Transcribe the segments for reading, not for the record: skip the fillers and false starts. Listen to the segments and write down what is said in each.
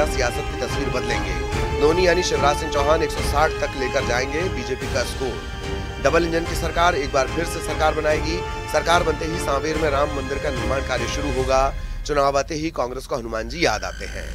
यहाँ सियासत की तस्वीर बदलेंगे। धोनी यानी शिवराज सिंह चौहान 160 तक लेकर जाएंगे बीजेपी का स्कोर। डबल इंजन की सरकार एक बार फिर से सरकार बनाएगी। सरकार बनते ही सांवेर में राम मंदिर का निर्माण कार्य शुरू होगा। चुनाव आते ही कांग्रेस को हनुमान जी याद आते हैं।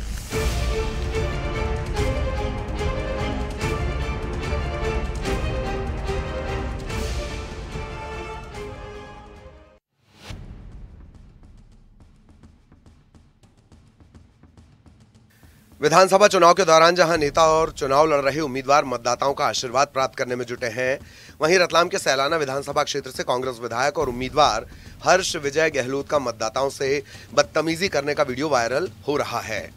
विधानसभा चुनाव के दौरान जहां नेता और चुनाव लड़ रहे उम्मीदवार मतदाताओं का आशीर्वाद प्राप्त करने में जुटे हैं, वहीं रतलाम के सैलाना विधानसभा क्षेत्र से कांग्रेस विधायक और उम्मीदवार हर्ष विजय गहलोत का मतदाताओं से बदतमीजी करने का वीडियो वायरल हो रहा है।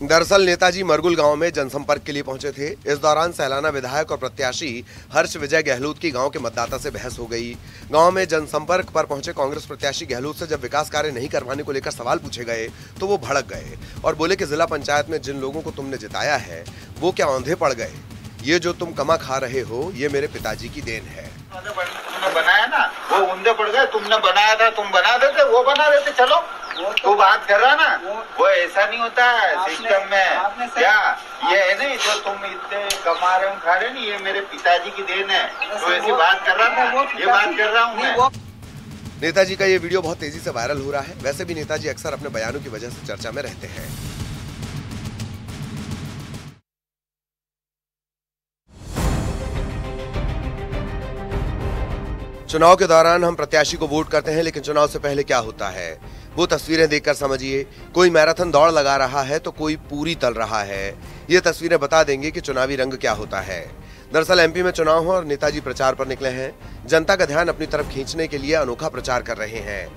दरअसल नेताजी मरगुल गांव में जनसंपर्क के लिए पहुंचे थे। इस दौरान सैलाना विधायक और प्रत्याशी हर्ष विजय गहलोत की गांव के मतदाता से बहस हो गई। गांव में जनसंपर्क पर पहुंचे कांग्रेस प्रत्याशी गहलोत से जब विकास कार्य नहीं करवाने को लेकर सवाल पूछे गए तो वो भड़क गए और बोले कि जिला पंचायत में जिन लोगों को तुमने जिताया है वो क्या औंधे पड़ गए? ये जो तुम कमा खा रहे हो ये मेरे पिताजी की देन है। तुमने बनाया ना, वो औंधे पड़ गए। तुमने बनाया था, तुम बना देते, वो बना देते। चलो तो बात कर रहा ना, वो ऐसा नहीं होता है सिस्टम में। क्या ये है नहीं जो तुम इतने कमा रहे हो खा रहे नहीं, ये मेरे पिताजी की देन है। तो ऐसी बात कर रहा था, ये बात कर रहा हूँ मैं। नेताजी का ये वीडियो बहुत तेजी से वायरल हो रहा है। वैसे भी नेताजी अक्सर अपने बयानों की वजह से चर्चा में रहते हैं। चुनाव के दौरान हम प्रत्याशी को वोट करते हैं, लेकिन चुनाव से पहले क्या होता है वो तस्वीरें देखकर समझिए। कोई मैराथन दौड़ लगा रहा है तो कोई पूरी तल रहा है। ये तस्वीरें बता देंगे कि चुनावी रंग क्या होता है। दरअसल एमपी में चुनाव हो और नेताजी प्रचार पर निकले हैं। जनता का ध्यान अपनी तरफ खींचने के लिए अनोखा प्रचार कर रहे हैं।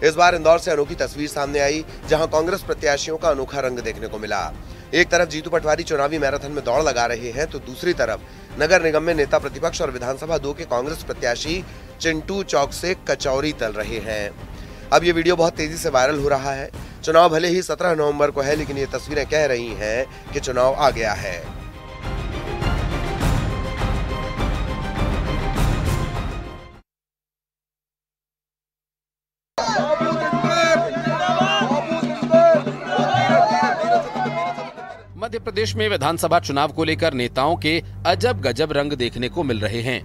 इस बार इंदौर से अनोखी तस्वीर सामने आई, जहां कांग्रेस प्रत्याशियों का अनोखा रंग देखने को मिला। एक तरफ जीतू पटवारी चुनावी मैराथन में दौड़ लगा रहे हैं तो दूसरी तरफ नगर निगम में नेता प्रतिपक्ष और विधानसभा 2 के कांग्रेस प्रत्याशी चिंटू चौक से कचौरी तल रहे हैं। अब ये वीडियो बहुत तेजी से वायरल हो रहा है। चुनाव भले ही 17 नवंबर को है, लेकिन ये तस्वीरें कह रही हैं कि चुनाव आ गया है। मध्य प्रदेश में विधानसभा चुनाव को लेकर नेताओं के अजब गजब रंग देखने को मिल रहे हैं।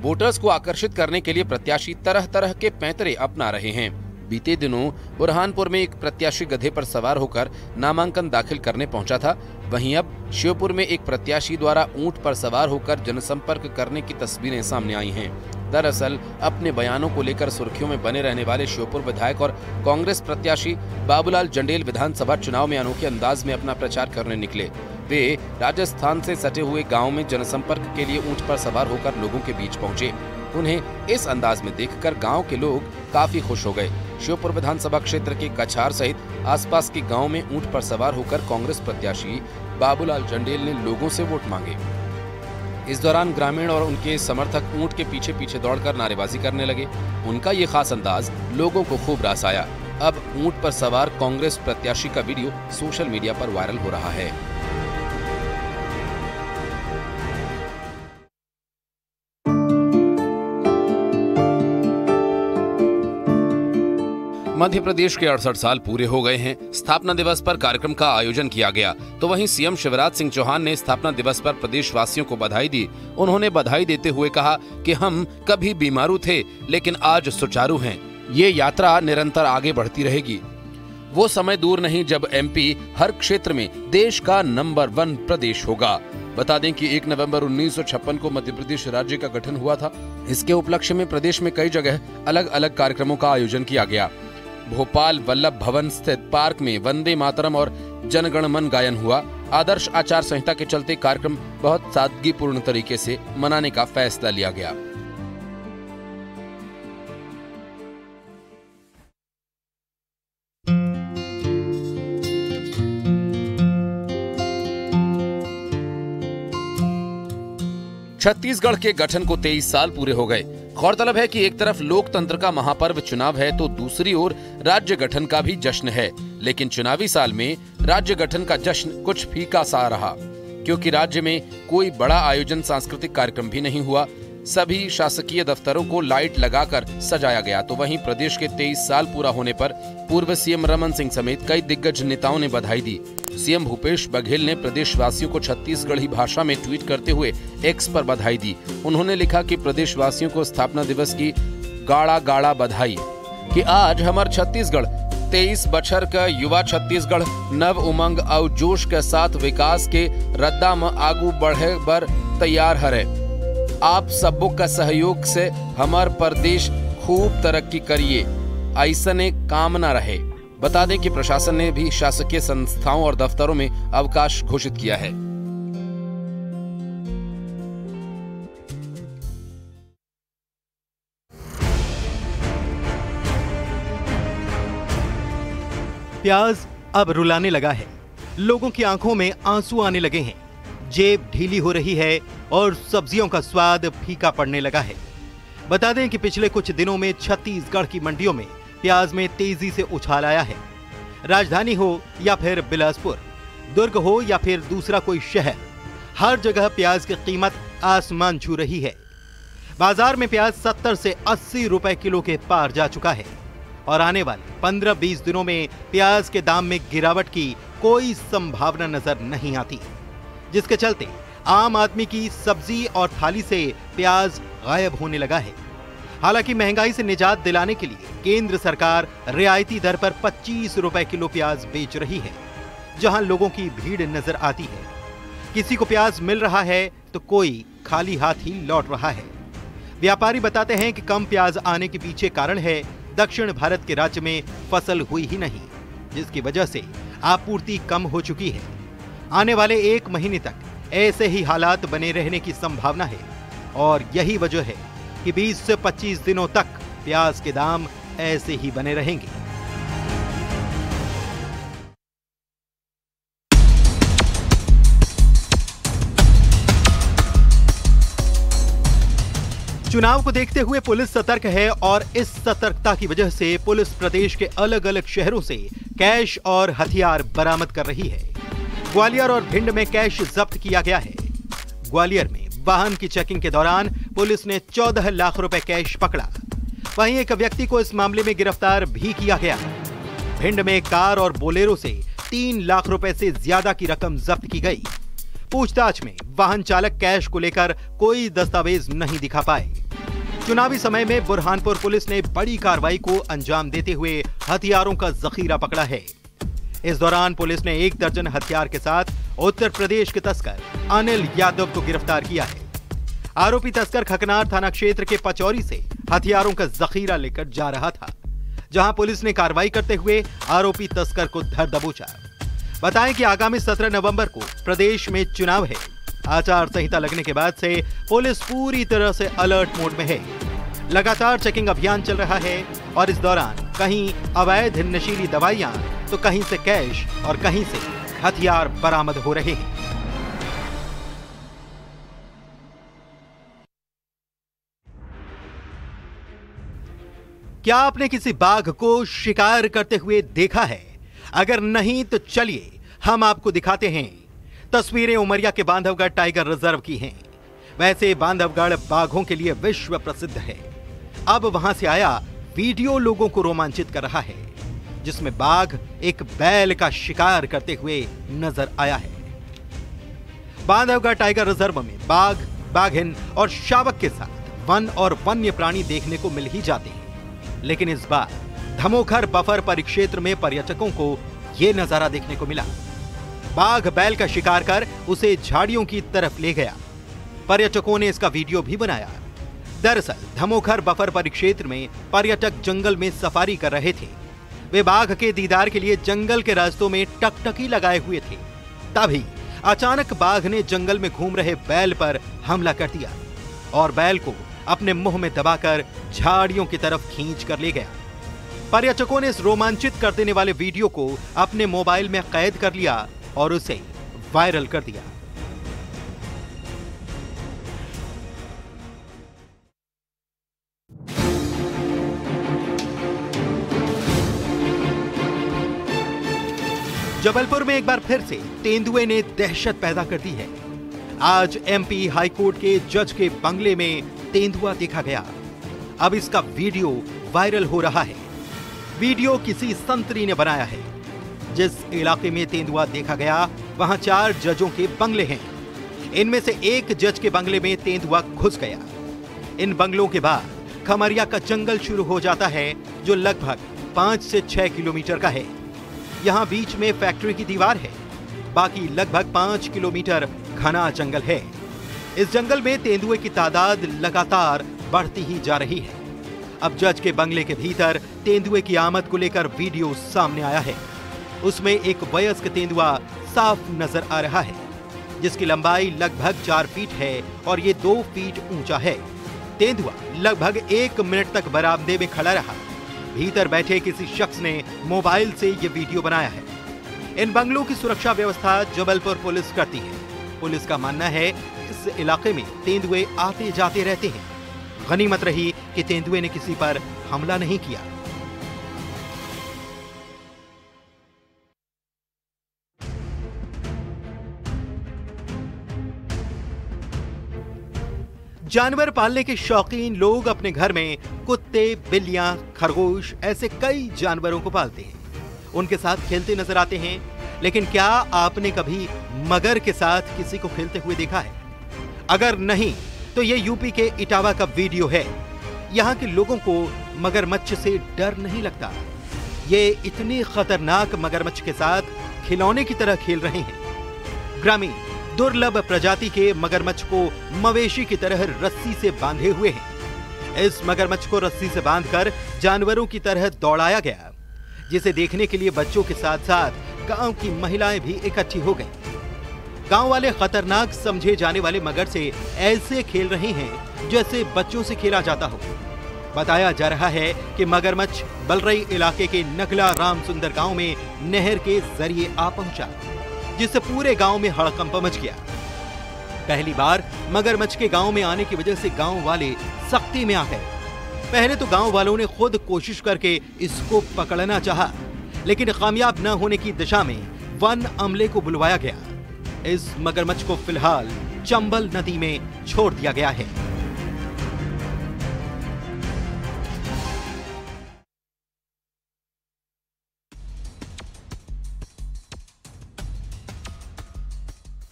वोटर्स को आकर्षित करने के लिए प्रत्याशी तरह तरह के पैंतरे अपना रहे हैं। बीते दिनों बुरहानपुर में एक प्रत्याशी गधे पर सवार होकर नामांकन दाखिल करने पहुंचा था। वहीं अब श्योपुर में एक प्रत्याशी द्वारा ऊंट पर सवार होकर जनसंपर्क करने की तस्वीरें सामने आई हैं। दरअसल अपने बयानों को लेकर सुर्खियों में बने रहने वाले श्योपुर विधायक और कांग्रेस प्रत्याशी बाबूलाल जंडेल विधानसभा चुनाव में अनोखे अंदाज में अपना प्रचार करने निकले। वे राजस्थान से सटे हुए गांव में जनसंपर्क के लिए ऊंट पर सवार होकर लोगों के बीच पहुंचे। उन्हें इस अंदाज में देखकर गांव के लोग काफी खुश हो गए। श्योपुर विधानसभा क्षेत्र के कछार सहित आसपास के गांव में ऊंट पर सवार होकर कांग्रेस प्रत्याशी बाबूलाल जंडेल ने लोगों से वोट मांगे। इस दौरान ग्रामीण और उनके समर्थक ऊंट के पीछे पीछे दौड़कर नारेबाजी करने लगे। उनका ये खास अंदाज लोगों को खूब रास आया। अब ऊंट पर सवार कांग्रेस प्रत्याशी का वीडियो सोशल मीडिया पर वायरल हो रहा है। मध्य प्रदेश के 68 साल पूरे हो गए हैं। स्थापना दिवस पर कार्यक्रम का आयोजन किया गया, तो वहीं सीएम शिवराज सिंह चौहान ने स्थापना दिवस पर प्रदेशवासियों को बधाई दी। उन्होंने बधाई देते हुए कहा कि हम कभी बीमारू थे लेकिन आज सुचारू हैं। ये यात्रा निरंतर आगे बढ़ती रहेगी। वो समय दूर नहीं जब एमपी हर क्षेत्र में देश का नंबर 1 प्रदेश होगा। बता दें कि 1 नवंबर 1956 को मध्य प्रदेश राज्य का गठन हुआ था। इसके उपलक्ष्य में प्रदेश में कई जगह अलग अलग कार्यक्रमों का आयोजन किया गया। भोपाल वल्लभ भवन स्थित पार्क में वंदे मातरम और जनगण मन गायन हुआ। आदर्श आचार संहिता के चलते कार्यक्रम बहुत सादगीपूर्ण तरीके से मनाने का फैसला लिया गया। छत्तीसगढ़ के गठन को 23 साल पूरे हो गए। गौरतलब है कि एक तरफ लोकतंत्र का महापर्व चुनाव है तो दूसरी ओर राज्य गठन का भी जश्न है। लेकिन चुनावी साल में राज्य गठन का जश्न कुछ फीका सा रहा, क्योंकि राज्य में कोई बड़ा आयोजन सांस्कृतिक कार्यक्रम भी नहीं हुआ। सभी शासकीय दफ्तरों को लाइट लगाकर सजाया गया। तो वहीं प्रदेश के 23 साल पूरा होने पर पूर्व सीएम रमन सिंह समेत कई दिग्गज नेताओं ने बधाई दी। सीएम भूपेश बघेल ने प्रदेशवासियों को छत्तीसगढ़ी भाषा में ट्वीट करते हुए एक्स पर बधाई दी। उन्होंने लिखा कि प्रदेशवासियों को स्थापना दिवस की गाड़ा गाड़ा बधाई कि आज हमार छत्तीसगढ़ 23 बछर का युवा छत्तीसगढ़ नव उमंग और जोश के साथ विकास के रद्दा में आगू बढ़े बर तैयार हरे। आप सबों का सहयोग से हमार प्रदेश खूब तरक्की करिए, ऐसने कामना रहे। बता दें कि प्रशासन ने भी शासकीय संस्थाओं और दफ्तरों में अवकाश घोषित किया है। प्याज अब रुलाने लगा है, लोगों की आंखों में आंसू आने लगे हैं, जेब ढीली हो रही है और सब्जियों का स्वाद फीका पड़ने लगा है। बता दें कि पिछले कुछ दिनों में छत्तीसगढ़ की मंडियों में प्याज में तेजी से उछाल आया है। राजधानी हो या फिर बिलासपुर, दुर्ग हो या फिर दूसरा कोई शहर, हर जगह प्याज की कीमत आसमान छू रही है। बाजार में प्याज 70 से 80 रुपए किलो के पार जा चुका है और आने वाले 15-20 दिनों में प्याज के दाम में गिरावट की कोई संभावना नजर नहीं आती, जिसके चलते आम आदमी की सब्जी और थाली से प्याज गायब होने लगा है। हालांकि महंगाई से निजात दिलाने के लिए केंद्र सरकार रियायती दर पर 25 रुपए किलो प्याज बेच रही है, जहां लोगों की भीड़ नजर आती है। किसी को प्याज मिल रहा है तो कोई खाली हाथ ही लौट रहा है। व्यापारी बताते हैं कि कम प्याज आने के पीछे कारण है दक्षिण भारत के राज्य में फसल हुई ही नहीं, जिसकी वजह से आपूर्ति कम हो चुकी है। आने वाले 1 महीने तक ऐसे ही हालात बने रहने की संभावना है और यही वजह है कि 20 से 25 दिनों तक प्याज के दाम ऐसे ही बने रहेंगे। चुनाव को देखते हुए पुलिस सतर्क है और इस सतर्कता की वजह से पुलिस प्रदेश के अलग अलग शहरों से कैश और हथियार बरामद कर रही है। ग्वालियर और भिंड में कैश जब्त किया गया है। ग्वालियर में वाहन की चेकिंग के दौरान पुलिस ने 14 लाख रुपए कैश पकड़ा। वहीं एक व्यक्ति को इस मामले में गिरफ्तार भी किया गया। भिंड में कार और बोलेरो से 3 लाख रुपए से ज्यादा की रकम जब्त की गई। पूछताछ में वाहन चालक कैश को लेकर कोई दस्तावेज नहीं दिखा पाए। चुनावी समय में बुरहानपुर पुलिस ने बड़ी कार्रवाई को अंजाम देते हुए हथियारों का जखीरा पकड़ा है। इस दौरान पुलिस ने 1 दर्जन हथियार के साथ उत्तर प्रदेश के तस्कर अनिल यादव को गिरफ्तार किया है। आरोपी तस्कर खकनार थाना क्षेत्र के पचौरी से हथियारों का जखीरा लेकर जा रहा था, जहां पुलिस ने कार्रवाई करते हुए आरोपी तस्कर को धर दबोचा। बताएं कि आगामी 17 नवंबर को प्रदेश में चुनाव है। आचार संहिता लगने के बाद से पुलिस पूरी तरह से अलर्ट मोड में है। लगातार चेकिंग अभियान चल रहा है और इस दौरान कहीं अवैध नशीली दवाइयां तो कहीं से कैश और कहीं से हथियार बरामद हो रहे हैं। क्या आपने किसी बाघ को शिकार करते हुए देखा है? अगर नहीं तो चलिए हम आपको दिखाते हैं। तस्वीरें उमरिया के बांधवगढ़ टाइगर रिजर्व की हैं। वैसे बांधवगढ़ बाघों के लिए विश्व प्रसिद्ध है। अब वहां से आया वीडियो लोगों को रोमांचित कर रहा है, जिसमें बाघ एक बैल का शिकार करते हुए नजर आया है। बांधवगढ़ टाइगर रिजर्व में बाघ, बाघिन और शावक के साथ वन और वन्य प्राणी देखने को मिल ही जाते हैं, लेकिन इस बार धमोखर बफर परिक्षेत्र में पर्यटकों को यह नजारा देखने को मिला। बाघ बैल का शिकार कर उसे झाड़ियों की तरफ ले गया। पर्यटकों ने इसका वीडियो भी बनाया। दरअसल धमोखर बफर परिक्षेत्र में पर्यटक जंगल में सफारी कर रहे थे। वे बाघ के दीदार के लिए जंगल के रास्तों में टकटकी लगाए हुए थे। तभी अचानक बाघ ने जंगल में घूम रहे बैल पर हमला कर दिया और बैल को अपने मुंह में दबाकर झाड़ियों की तरफ खींच कर ले गया। पर्यटकों ने इस रोमांचित कर देने वाले वीडियो को अपने मोबाइल में कैद कर लिया और उसे वायरल कर दिया। जबलपुर में एक बार फिर से तेंदुए ने दहशत पैदा कर दी है। आज एमपी हाईकोर्ट के जज के बंगले में तेंदुआ देखा गया। अब इसका वीडियो वायरल हो रहा है। वीडियो किसी संतरी ने बनाया है। जिस इलाके में तेंदुआ देखा गया वहां 4 जजों के बंगले हैं। इनमें से एक जज के बंगले में तेंदुआ घुस गया। इन बंगलों के बाद खमरिया का जंगल शुरू हो जाता है, जो लगभग 5 से 6 किलोमीटर का है। यहाँ बीच में फैक्ट्री की दीवार है, बाकी लगभग 5 किलोमीटर घना जंगल है। इस जंगल में तेंदुए की तादाद लगातार बढ़ती ही जा रही है। अब जज के बंगले के भीतर तेंदुए की आमद को लेकर वीडियो सामने आया है। उसमें एक वयस्क तेंदुआ साफ नजर आ रहा है, जिसकी लंबाई लगभग 4 फीट है और ये 2 फीट ऊंचा है। तेंदुआ लगभग 1 मिनट तक बरामदे में खड़ा रहा। भीतर बैठे किसी शख्स ने मोबाइल से ये वीडियो बनाया है। इन बंगलों की सुरक्षा व्यवस्था जबलपुर पुलिस करती है। पुलिस का मानना है इस इलाके में तेंदुए आते जाते रहते हैं। गनीमत रही कि तेंदुए ने किसी पर हमला नहीं किया। जानवर पालने के शौकीन लोग अपने घर में कुत्ते, बिल्लियां, खरगोश ऐसे कई जानवरों को पालते हैं। उनके साथ खेलते नजर आते हैं। लेकिन क्या आपने कभी मगर के साथ किसी को खेलते हुए देखा है? अगर नहीं तो ये यूपी के इटावा का वीडियो है। यहाँ के लोगों को मगरमच्छ से डर नहीं लगता। ये इतनी खतरनाक मगरमच्छ के साथ खिलौने की तरह खेल रहे हैं। ग्रामीण दुर्लभ प्रजाति के मगरमच्छ को मवेशी की तरह रस्सी से बांधे हुए हैं। इस मगरमच्छ को रस्सी से बांधकर जानवरों की तरह दौड़ाया गया, जिसे देखने के लिए बच्चों के साथ साथ गांव की महिलाएं भी इकट्ठी हो गईं। गांव वाले खतरनाक समझे जाने वाले मगर से ऐसे खेल रहे हैं जैसे बच्चों से खेला जाता हो। बताया जा रहा है कि मगरमच्छ बलरई इलाके के नगला राम सुंदर गांव में नहर के जरिए आ पहुंचा, जिससे पूरे गांव में हड़कंप मच गया। पहली बार मगरमच्छ के गांव में आने की वजह से गांव वाले सख्ती में आ गए। पहले तो गांव वालों ने खुद कोशिश करके इसको पकड़ना चाहा, लेकिन कामयाब न होने की दिशा में वन अमले को बुलवाया गया। इस मगरमच्छ को फिलहाल चंबल नदी में छोड़ दिया गया है।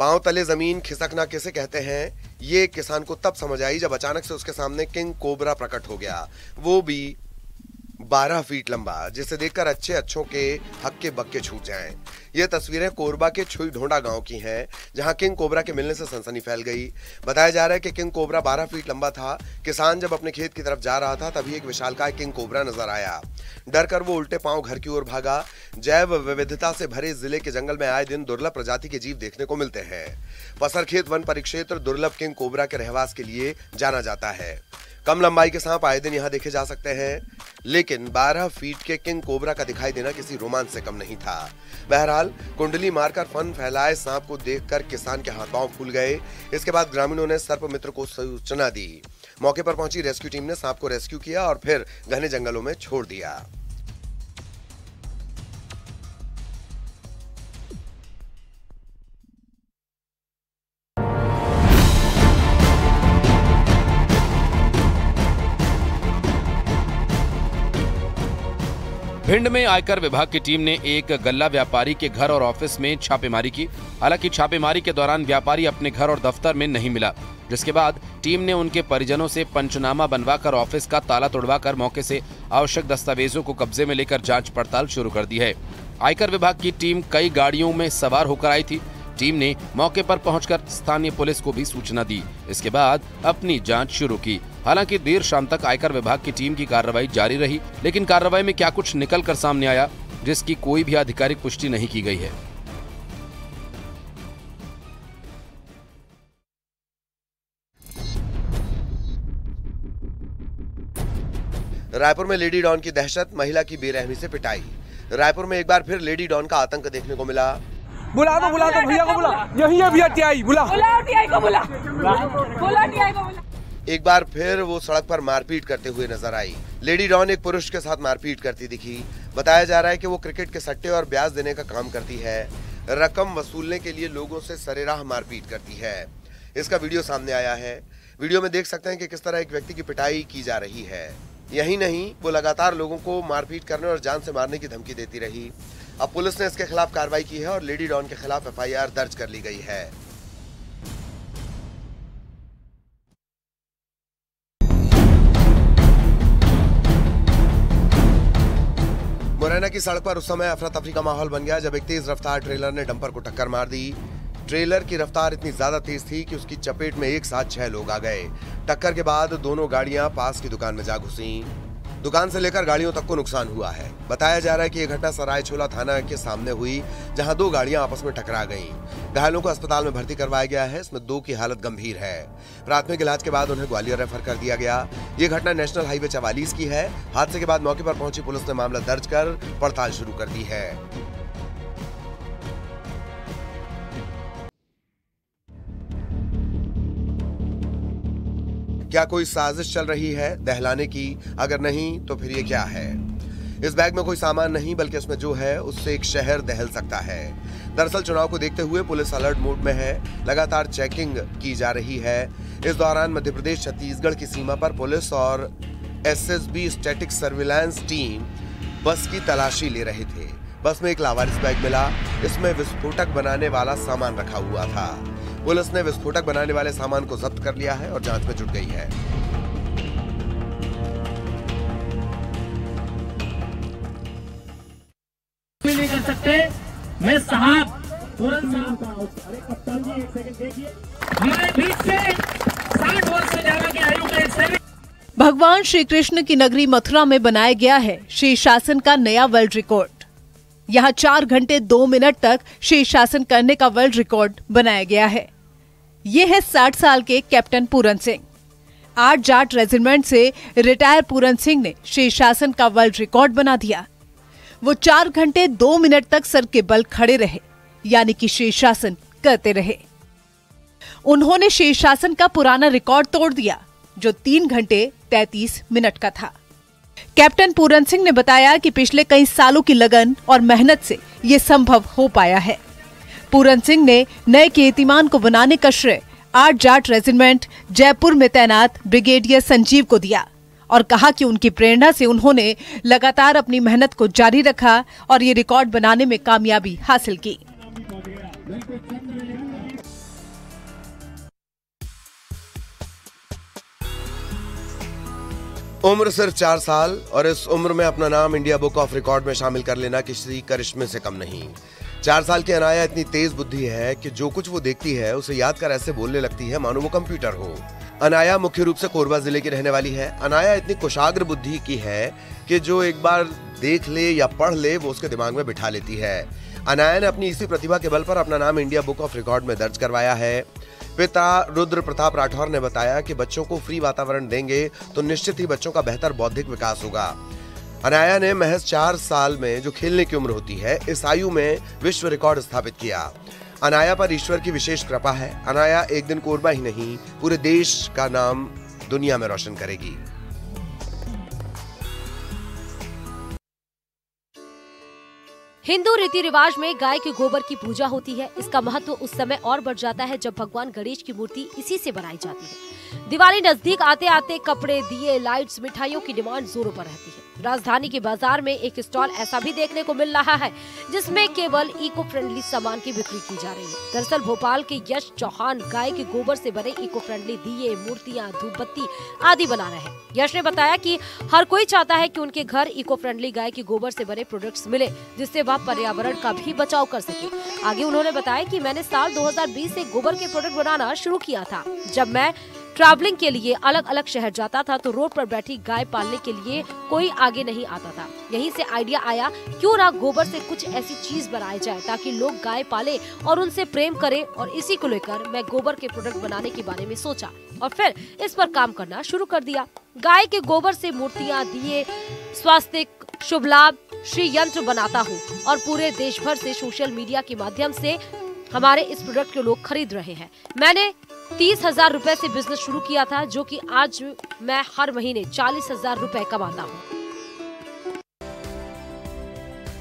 पांव तले जमीन खिसकना किसे कहते हैं, ये किसान को तब समझ आई जब अचानक से उसके सामने किंग कोबरा प्रकट हो गया, वो भी 12 फीट लंबा, जिसे देखकर अच्छों के हक्के बक्के छूट जाएं। ये तस्वीरें कोरबा के छुई ढोंडा गांव की हैं, जहां किंग कोबरा के मिलने से सनसनी फैल गई। बताया जा रहा है कि किंग कोबरा 12 फीट लंबा था। किसान जब अपने खेत की तरफ जा रहा था तभी एक विशालकाय किंग कोबरा नजर आया। डर कर वो उल्टे पांव घर की ओर भागा। जैव विविधता से भरे जिले के जंगल में आए दिन दुर्लभ प्रजाति के जीव देखने को मिलते हैं। पसरखेत वन परिक्षेत्र दुर्लभ किंग कोबरा के रहवास के लिए जाना जाता है। कम लंबाई के सांप आए दिन यहाँ देखे जा सकते हैं, लेकिन 12 फीट के किंग कोबरा का दिखाई देना किसी रोमांच से कम नहीं था। बहरहाल कुंडली मारकर फन फैलाए सांप को देखकर किसान के हाथ पांव फूल गए। इसके बाद ग्रामीणों ने सर्प मित्र को सूचना दी। मौके पर पहुंची रेस्क्यू टीम ने सांप को रेस्क्यू किया और फिर घने जंगलों में छोड़ दिया। भिंड में आयकर विभाग की टीम ने एक गल्ला व्यापारी के घर और ऑफिस में छापेमारी की। हालांकि छापेमारी के दौरान व्यापारी अपने घर और दफ्तर में नहीं मिला, जिसके बाद टीम ने उनके परिजनों से पंचनामा बनवाकर ऑफिस का ताला तोड़वाकर मौके से आवश्यक दस्तावेजों को कब्जे में लेकर जांच पड़ताल शुरू कर दी है। आयकर विभाग की टीम कई गाड़ियों में सवार होकर आई थी। टीम ने मौके पर पहुंचकर स्थानीय पुलिस को भी सूचना दी। इसके बाद अपनी जांच शुरू की। हालांकि देर शाम तक आयकर विभाग की टीम की कार्रवाई जारी रही, लेकिन कार्रवाई में क्या कुछ निकल कर सामने आया, जिसकी कोई भी आधिकारिक पुष्टि नहीं की गई है। रायपुर में लेडी डॉन की दहशत, महिला की बेरहमी से पिटाई। रायपुर में एक बार फिर लेडी डॉन का आतंक देखने को मिला। बुला दो भैया को, बुला यही है भैया टीआई, बुला टीआई को, बुला टीआई को। एक बार फिर वो सड़क पर मारपीट करते हुए नजर आई। लेडी डॉन एक पुरुष के साथ मारपीट करती दिखी। बताया जा रहा है कि वो क्रिकेट के सट्टे और ब्याज देने का काम करती है। रकम वसूलने के लिए लोगों से सरेराह मारपीट करती है। इसका वीडियो सामने आया है। वीडियो में देख सकते हैं कि किस तरह एक व्यक्ति की पिटाई की जा रही है। यही नहीं, वो लगातार लोगों को मारपीट करने और जान से मारने की धमकी देती रही। अब पुलिस ने इसके खिलाफ कार्रवाई की है और लेडी डॉन के खिलाफ एफआईआर दर्ज कर ली गई है। मुरैना की सड़क पर उस समय अफरा तफरी का माहौल बन गया जब एक तेज रफ्तार ट्रेलर ने डंपर को टक्कर मार दी। ट्रेलर की रफ्तार इतनी ज्यादा तेज थी कि उसकी चपेट में एक साथ 6 लोग आ गए। टक्कर के बाद दोनों गाड़ियां पास की दुकान में जा घुसी। दुकान से लेकर गाड़ियों तक को नुकसान हुआ है। बताया जा रहा है कि यह घटना सरायछोला थाना के सामने हुई, जहां 2 गाड़ियां आपस में टकरा गईं। घायलों को अस्पताल में भर्ती करवाया गया है। इसमें 2 की हालत गंभीर है। प्राथमिक इलाज के बाद उन्हें ग्वालियर रेफर कर दिया गया। ये घटना नेशनल हाईवे 44 की है। हादसे के बाद मौके पर पहुंची पुलिस ने मामला दर्ज कर पड़ताल शुरू कर दी है। क्या कोई साजिश चल रही है दहलाने की? अगर नहीं तो फिर ये क्या है? इस बैग में कोई सामान नहीं, बल्कि इसमें जो है उससे एक शहर दहल सकता है। दरअसल चुनाव को देखते हुए पुलिस अलर्ट मोड में है। लगातार चेकिंग की जा रही है। इस दौरान मध्य प्रदेश छत्तीसगढ़ की सीमा पर पुलिस और एसएसबी स्टैटिक सर्विलांस टीम बस की तलाशी ले रहे थे। बस में एक लावारिस बैग मिला। इसमें विस्फोटक बनाने वाला सामान रखा हुआ था। पुलिस ने विस्फोटक बनाने वाले सामान को जब्त कर लिया है और जांच में जुट गई है। नहीं कर सकते मैं साहब तुरंत अरे कप्तान जी एक सेकंड देखिए, हमारे बीच से 60 वर्ष से ज्यादा की आयु का एक सेविक। भगवान श्री कृष्ण की नगरी मथुरा में बनाया गया है शीर्षासन का नया वर्ल्ड रिकॉर्ड। यहाँ 4 घंटे 2 मिनट तक शीर्षासन करने का वर्ल्ड रिकॉर्ड बनाया गया है। ये है 60 साल के कैप्टन पूरन सिंह। 8 जाट रेजिमेंट से रिटायर पूरन सिंह ने शीर्षासन का वर्ल्ड रिकॉर्ड बना दिया। वो 4 घंटे 2 मिनट तक सर के बल खड़े रहे, यानी कि शीर्षासन करते रहे। उन्होंने शीर्षासन का पुराना रिकॉर्ड तोड़ दिया, जो 3 घंटे 33 मिनट का था। कैप्टन पूरन सिंह ने बताया कि पिछले कई सालों की लगन और मेहनत से ये संभव हो पाया है। पूरन सिंह ने नए कीर्तिमान को बनाने का श्रेय 8 जाट रेजिमेंट जयपुर में तैनात ब्रिगेडियर संजीव को दिया और कहा कि उनकी प्रेरणा से उन्होंने लगातार अपनी मेहनत को जारी रखा और ये रिकॉर्ड बनाने में कामयाबी हासिल की। उम्र सिर्फ 4 साल और इस उम्र में अपना नाम इंडिया बुक ऑफ रिकॉर्ड में शामिल कर लेना किसी करिश्मे से कम नहीं। 4 साल की अनाया इतनी तेज बुद्धि है कि जो कुछ वो देखती है उसे याद कर ऐसे बोलने लगती है मानो वो कंप्यूटर हो। अनाया मुख्य रूप से कोरबा जिले की रहने वाली है। अनाया इतनी कुशाग्र बुद्धि की है कि जो एक बार देख ले या पढ़ ले वो उसके दिमाग में बिठा लेती है। अनाया ने अपनी इसी प्रतिभा के बल पर अपना नाम इंडिया बुक ऑफ रिकॉर्ड में दर्ज करवाया है। पिता रुद्र प्रताप राठौर ने बताया कि बच्चों को फ्री वातावरण देंगे तो निश्चित ही बच्चों का बेहतर बौद्धिक विकास होगा। अनाया ने महज 4 साल में जो खेलने की उम्र होती है, इस आयु में विश्व रिकॉर्ड स्थापित किया। अनाया पर ईश्वर की विशेष कृपा है। अनाया एक दिन कोरबा ही नहीं, पूरे देश का नाम दुनिया में रोशन करेगी। हिंदू रीति रिवाज में गाय के गोबर की पूजा होती है। इसका महत्व उस समय और बढ़ जाता है जब भगवान गणेश की मूर्ति इसी से बनाई जाती है। दिवाली नजदीक आते आते कपड़े, दिए, लाइट्स, मिठाइयों की डिमांड जोरों पर रहती है। राजधानी के बाजार में एक स्टॉल ऐसा भी देखने को मिल रहा है जिसमें केवल इको फ्रेंडली सामान की बिक्री की जा रही है। दरअसल भोपाल के यश चौहान गाय के गोबर से बने इको फ्रेंडली दिए, मूर्तियां, धूपबत्ती आदि बना रहे हैं। यश ने बताया कि हर कोई चाहता है कि उनके घर इको फ्रेंडली गाय के गोबर से बने प्रोडक्ट्स मिले, जिससे वह पर्यावरण का भी बचाव कर सके। आगे उन्होंने बताया कि मैंने साल 2020 से गोबर के प्रोडक्ट बनाना शुरू किया था। जब मैं ट्रैवलिंग के लिए अलग अलग शहर जाता था तो रोड पर बैठी गाय पालने के लिए कोई आगे नहीं आता था। यहीं से आइडिया आया, क्यों ना गोबर से कुछ ऐसी चीज बनाई जाए ताकि लोग गाय पाले और उनसे प्रेम करें। और इसी को लेकर मैं गोबर के प्रोडक्ट बनाने के बारे में सोचा और फिर इस पर काम करना शुरू कर दिया। गाय के गोबर से मूर्तियाँ, दिए, स्वास्तिक, शुभ लाभ, श्री यंत्र बनाता हूँ और पूरे देश भर से सोशल मीडिया के माध्यम से हमारे इस प्रोडक्ट को लोग खरीद रहे हैं। मैंने 30,000 रुपए से बिजनेस शुरू किया था, जो कि आज मैं हर महीने 40,000 रुपए कमाता हूँ।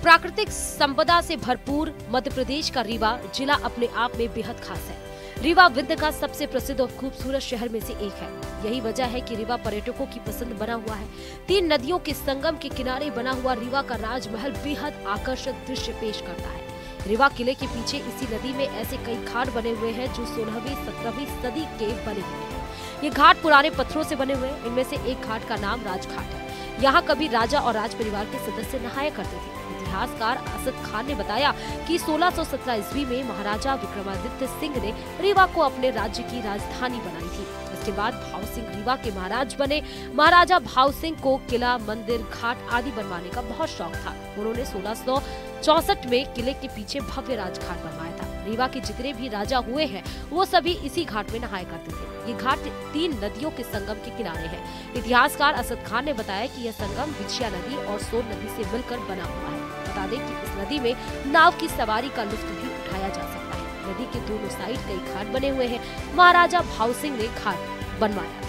प्राकृतिक संपदा से भरपूर मध्य प्रदेश का रीवा जिला अपने आप में बेहद खास है। रीवा विंध्य का सबसे प्रसिद्ध और खूबसूरत शहर में से एक है। यही वजह है कि रीवा पर्यटकों की पसंद बना हुआ है। 3 नदियों के संगम के किनारे बना हुआ रीवा का राजमहल बेहद आकर्षक दृश्य पेश करता है। रीवा किले के पीछे इसी नदी में ऐसे कई घाट बने हुए हैं जो 16वीं 17वीं सदी के बने हुए हैं। ये घाट पुराने पत्थरों से बने हुए हैं। इनमें से एक घाट का नाम राजघाट है। यहाँ कभी राजा और राज परिवार के सदस्य नहाया करते थे। इतिहासकार असद खान ने बताया कि 1617 ईस्वी में महाराजा विक्रमादित्य सिंह ने रीवा को अपने राज्य की राजधानी बनाई थी। इसके बाद भाव सिंह रीवा के महाराज बने। महाराजा भाव सिंह को किला, मंदिर, घाट आदि बनवाने का बहुत शौक था। उन्होंने 1664 में किले के पीछे भव्य राजघाट बनवाया था। रीवा के जितने भी राजा हुए हैं वो सभी इसी घाट में नहाया करते थे। ये घाट 3 नदियों के संगम के किनारे है। इतिहासकार असद खान ने बताया कि यह संगम विछिया नदी और सोन नदी से मिलकर बना हुआ है। बता दें कि इस नदी में नाव की सवारी का लुत्फ भी उठाया जा सकता है। नदी के दोनों साइड कई घाट बने हुए हैं। महाराजा भाव सिंह ने घाट बनवाया था।